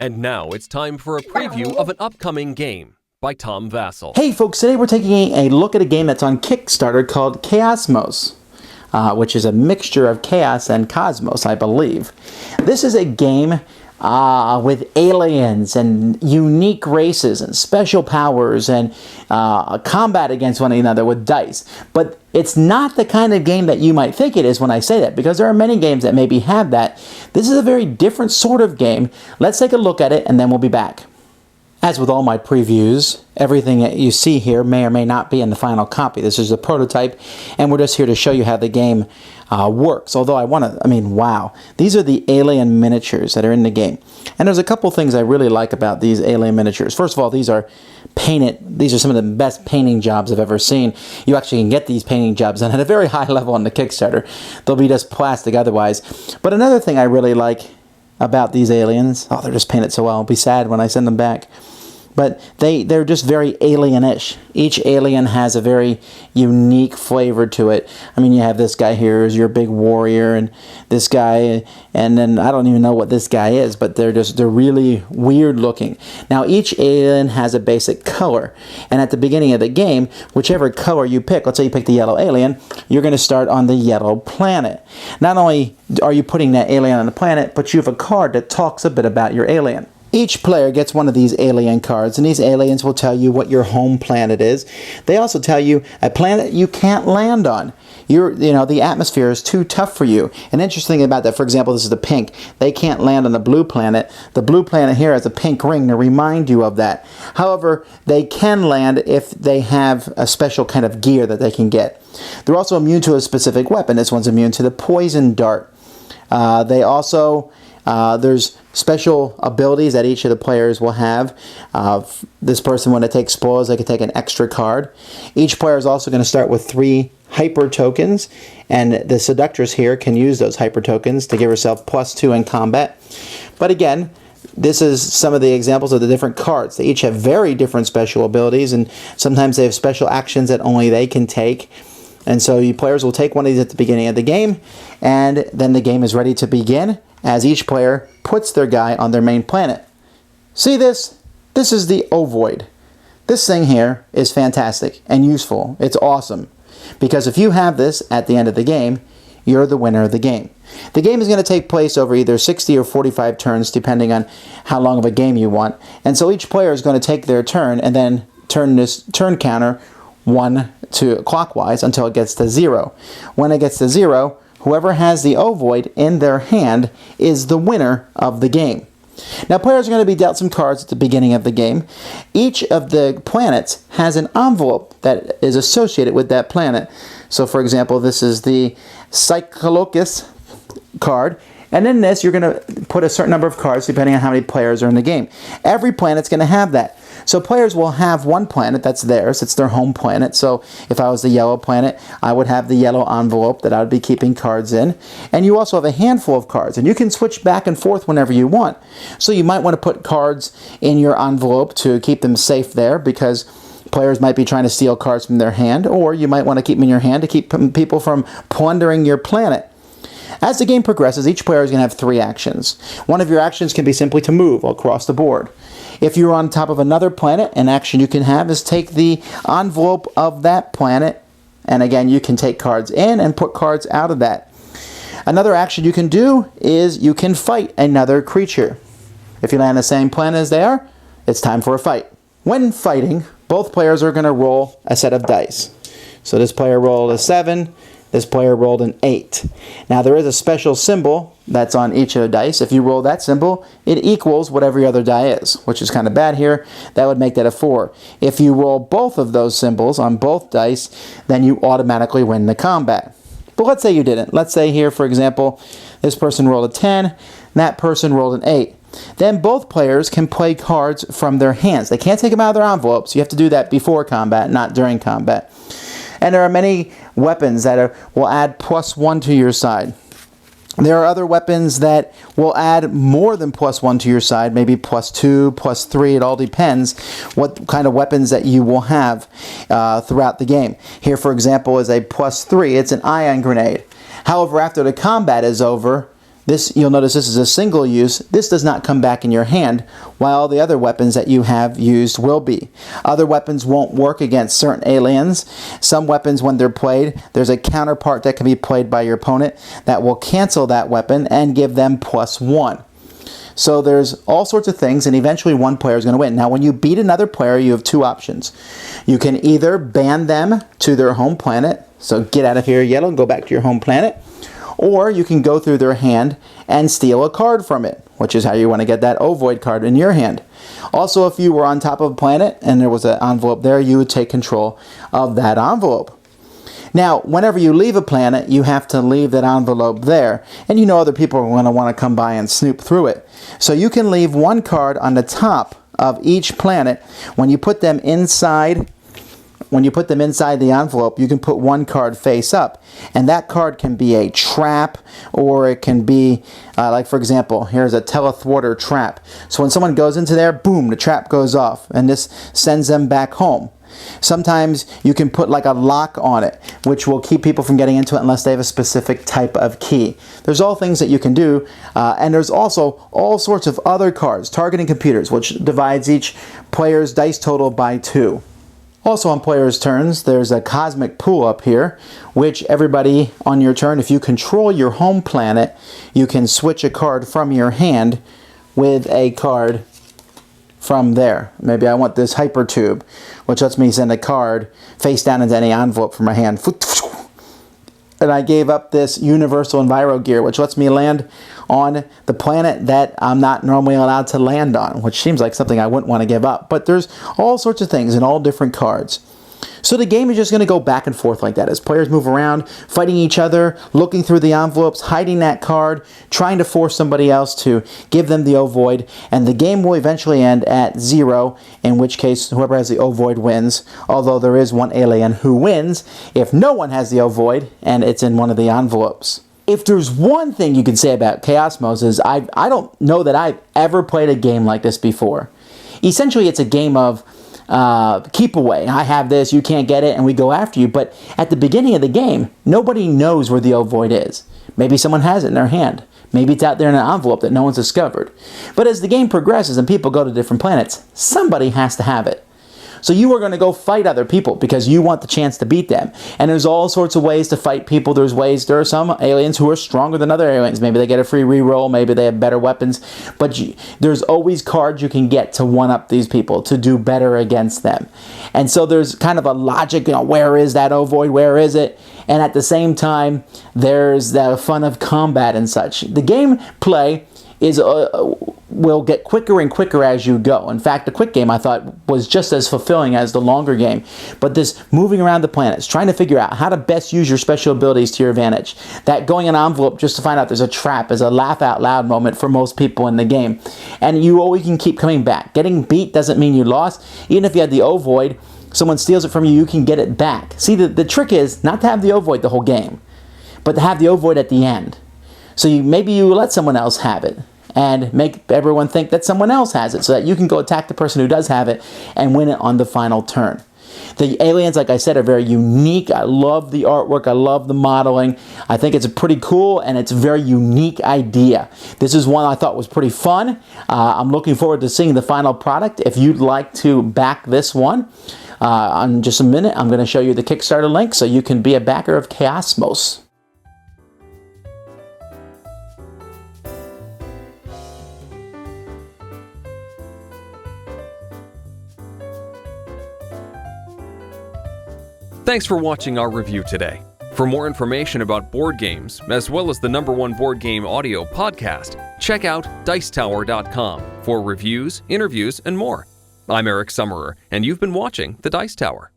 And now it's time for a preview of an upcoming game by Tom Vasel. Hey folks, today we're taking a look at a game that's on Kickstarter called Chaosmos, which is a mixture of chaos and cosmos, I believe. This is a game with aliens and unique races and special powers and combat against one another with dice. But it's not the kind of game that you might think it is when I say that, because there are many games that maybe have that. This is a very different sort of game. Let's take a look at it and then we'll be back. As with all my previews, everything that you see here may or may not be in the final copy. This is a prototype, and we're just here to show you how the game works. Although wow, these are the alien miniatures that are in the game. And there's a couple things I really like about these alien miniatures. First of all, these are painted. These are some of the best painting jobs I've ever seen. You actually can get these painting jobs done at a very high level on the Kickstarter. They'll be just plastic otherwise. But another thing I really like about these aliens, they're just painted so well. I'll be sad when I send them back. But they're just very alien-ish. Each alien has a very unique flavor to it. I mean, you have this guy here is your big warrior, and this guy, and then I don't even know what this guy is, but they're really weird looking. Now, each alien has a basic color, and at the beginning of the game, whichever color you pick, let's say you pick the yellow alien, you're going to start on the yellow planet. Not only are you putting that alien on the planet, but you have a card that talks a bit about your alien. Each player gets one of these alien cards, and these aliens will tell you what your home planet is. They also tell you a planet you can't land on. The atmosphere is too tough for you. And interesting about that, for example, this is the pink. They can't land on the blue planet. The blue planet here has a pink ring to remind you of that. However, they can land if they have a special kind of gear that they can get. They're also immune to a specific weapon. This one's immune to the poison dart. There's special abilities that each of the players will have. This person, when it takes spoils, they can take an extra card. Each player is also going to start with 3 hyper tokens, and the seductress here can use those hyper tokens to give herself +2 in combat. But again, this is some of the examples of the different cards. They each have very different special abilities, and sometimes they have special actions that only they can take. And so you players will take one of these at the beginning of the game, and then the game is ready to begin as each player puts their guy on their main planet. See this? This is the ovoid. This thing here is fantastic and useful. It's awesome. Because if you have this at the end of the game, you're the winner of the game. The game is going to take place over either 60 or 45 turns, depending on how long of a game you want. And so each player is going to take their turn and then turn this turn counter 1 to clockwise until it gets to 0. When it gets to 0, whoever has the ovoid in their hand is the winner of the game. Now, players are going to be dealt some cards at the beginning of the game. Each of the planets has an envelope that is associated with that planet. So, for example, this is the Cyclocus card. And in this, you're going to put a certain number of cards depending on how many players are in the game. Every planet's going to have that. So players will have one planet that's theirs. It's their home planet. So if I was the yellow planet, I would have the yellow envelope that I would be keeping cards in. And you also have a handful of cards. And you can switch back and forth whenever you want. So you might want to put cards in your envelope to keep them safe there, because players might be trying to steal cards from their hand. Or you might want to keep them in your hand to keep people from plundering your planet. As the game progresses, each player is going to have 3 actions. One of your actions can be simply to move across the board. If you're on top of another planet, an action you can have is take the envelope of that planet, and again, you can take cards in and put cards out of that. Another action you can do is you can fight another creature. If you land on the same planet as they are, it's time for a fight. When fighting, both players are going to roll a set of dice. So this player rolled a 7. This player rolled an 8. Now there is a special symbol that's on each of the dice. If you roll that symbol, it equals whatever your other die is, which is kind of bad here. That would make that a 4. If you roll both of those symbols on both dice, then you automatically win the combat. But let's say you didn't. Let's say here, for example, this person rolled a 10, and that person rolled an 8. Then both players can play cards from their hands. They can't take them out of their envelopes. You have to do that before combat, not during combat. And there are many weapons that will add +1 to your side. There are other weapons that will add more than +1 to your side, maybe +2, +3. It all depends what kind of weapons that you will have throughout the game. Here, for example, is a +3. It's an ion grenade. However, after the combat is over, you'll notice this is a single use. This does not come back in your hand, while the other weapons that you have used will be. Other weapons won't work against certain aliens. Some weapons, when they're played, there's a counterpart that can be played by your opponent that will cancel that weapon and give them +1. So there's all sorts of things, and eventually one player is going to win. Now, when you beat another player, you have two options. You can either ban them to their home planet, so get out of here, yellow, and go back to your home planet. Or you can go through their hand and steal a card from it, which is how you want to get that Ovoid card in your hand. Also, if you were on top of a planet and there was an envelope there, you would take control of that envelope. Now, whenever you leave a planet, you have to leave that envelope there. And you know other people are going to want to come by and snoop through it. So you can leave one card on the top of each planet. When you put them inside the envelope, you can put one card face up, and that card can be a trap, or it can be like, for example, here's a telethwarter trap. So when someone goes into there, boom, the trap goes off, and this sends them back home. Sometimes you can put like a lock on it, which will keep people from getting into it unless they have a specific type of key. There's all things that you can do, and there's also all sorts of other cards, targeting computers, which divides each player's dice total by 2. Also on players' turns, there's a cosmic pool up here, which everybody on your turn, if you control your home planet, you can switch a card from your hand with a card from there. Maybe I want this hyper tube, which lets me send a card face down into any envelope from my hand. And I gave up this universal enviro gear, which lets me land on the planet that I'm not normally allowed to land on, which seems like something I wouldn't want to give up. But there's all sorts of things in all different cards. So the game is just going to go back and forth like that as players move around, fighting each other, looking through the envelopes, hiding that card, trying to force somebody else to give them the ovoid, and the game will eventually end at 0, in which case whoever has the ovoid wins, although there is one alien who wins if no one has the ovoid and it's in one of the envelopes. If there's one thing you can say about Chaosmos is I don't know that I've ever played a game like this before. Essentially, it's a game of keep away. I have this, you can't get it, and we go after you. But at the beginning of the game, nobody knows where the ovoid is. Maybe someone has it in their hand. Maybe it's out there in an envelope that no one's discovered. But as the game progresses and people go to different planets, somebody has to have it. So you are going to go fight other people because you want the chance to beat them. And there's all sorts of ways to fight people. There are some aliens who are stronger than other aliens. Maybe they get a free reroll. Maybe they have better weapons. But there's always cards you can get to one-up these people, to do better against them. And so there's kind of a logic, where is that ovoid? Where is it? And at the same time, there's the fun of combat and such. The gameplay will get quicker and quicker as you go. In fact, the quick game I thought was just as fulfilling as the longer game. But this moving around the planets, trying to figure out how to best use your special abilities to your advantage. That going in an envelope just to find out there's a trap is a laugh out loud moment for most people in the game. And you always can keep coming back. Getting beat doesn't mean you lost. Even if you had the ovoid, someone steals it from you, you can get it back. See, the trick is not to have the ovoid the whole game, but to have the ovoid at the end. So maybe you let someone else have it and make everyone think that someone else has it so that you can go attack the person who does have it and win it on the final turn. The aliens, like I said, are very unique. I love the artwork. I love the modeling. I think it's pretty cool, and it's a very unique idea. This is one I thought was pretty fun. I'm looking forward to seeing the final product. If you'd like to back this one, in just a minute, I'm going to show you the Kickstarter link so you can be a backer of Chaosmos. Thanks for watching our review today. For more information about board games, as well as the #1 board game audio podcast, check out Dicetower.com for reviews, interviews, and more. I'm Eric Summerer, and you've been watching The Dice Tower.